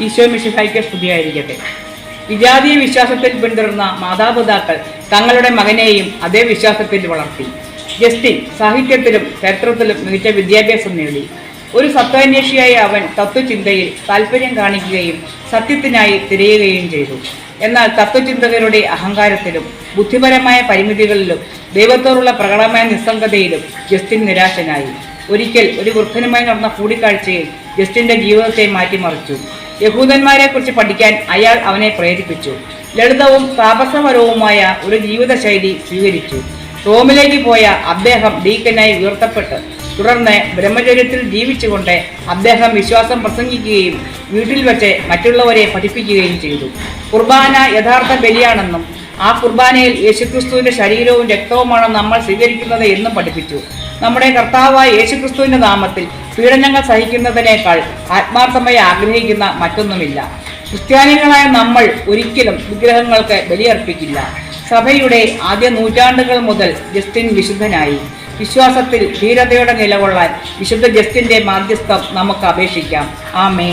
ഈശോ മിശിഹായ്ക്ക് സ്തുതിയായിരിക്കട്ടെ. വിജാതീയ വിശ്വാസത്തിൽ പിന്തുടർന്ന മാതാപിതാക്കൾ തങ്ങളുടെ മകനെയും അതേ വിശ്വാസത്തിൽ വളർത്തി. ജസ്റ്റിൻ സാഹിത്യത്തിലും ചരിത്രത്തിലും മികച്ച വിദ്യാഭ്യാസം നേടി. ഒരു സത്വാന്വേഷിയായ അവൻ തത്വചിന്തയിൽ താല്പര്യം കാണിക്കുകയും സത്യത്തിനായി തിരയുകയും ചെയ്തു. എന്നാൽ തത്വചിന്തകരുടെ അഹങ്കാരത്തിലും ബുദ്ധിപരമായ പരിമിതികളിലും ദൈവത്തോടുള്ള പ്രകടമായ നിസ്സംഗതയിലും ജസ്റ്റിൻ നിരാശനായി. ഒരിക്കൽ ഒരു വൃദ്ധനുമായി നടന്ന കൂടിക്കാഴ്ചയിൽ ജസ്റ്റിന്റെ ജീവിതത്തെ മാറ്റിമറിച്ചു. യഹൂദന്മാരെക്കുറിച്ച് പഠിക്കാൻ അയാൾ അവനെ പ്രേരിപ്പിച്ചു. ലളിതവും താപസപരവുമായ ഒരു ജീവിതശൈലി സ്വീകരിച്ചു. റോമിലേക്ക് പോയ അദ്ദേഹം ഡീക്കനായി ഉയർത്തപ്പെട്ട് തുടർന്ന് ബ്രഹ്മചര്യത്തിൽ ജീവിച്ചുകൊണ്ട് അദ്ദേഹം വിശ്വാസം പ്രസംഗിക്കുകയും വീട്ടിൽ വെച്ച് മറ്റുള്ളവരെ പഠിപ്പിക്കുകയും ചെയ്തു. കുർബാന യഥാർത്ഥ ബലിയാണെന്നും ആ കുർബാനയിൽ യേശുക്രിസ്തുവിന്റെ ശരീരവും രക്തവുമാണ് നമ്മൾ സ്വീകരിക്കുന്നത് എന്നും പഠിപ്പിച്ചു. നമ്മുടെ കർത്താവായ യേശുക്രിസ്തുവിന്റെ നാമത്തിൽ പീഡനങ്ങൾ സഹിക്കുന്നതിനേക്കാൾ ആത്മാർത്ഥമായി ആഗ്രഹിക്കുന്ന മറ്റൊന്നുമില്ല. ക്രിസ്ത്യാനികളായ നമ്മൾ ഒരിക്കലും വിഗ്രഹങ്ങൾക്ക് ബലിയർപ്പിക്കില്ല. സഭയുടെ ആദ്യ നൂറ്റാണ്ടുകൾ മുതൽ ജസ്റ്റിൻ വിശുദ്ധനായി. വിശ്വാസത്തിൽ ധീരതയോടെ നിലകൊള്ളാൻ വിശുദ്ധ ജസ്റ്റിന്റെ മാധ്യസ്ഥം നമുക്ക് അപേക്ഷിക്കാം. ആമേൻ.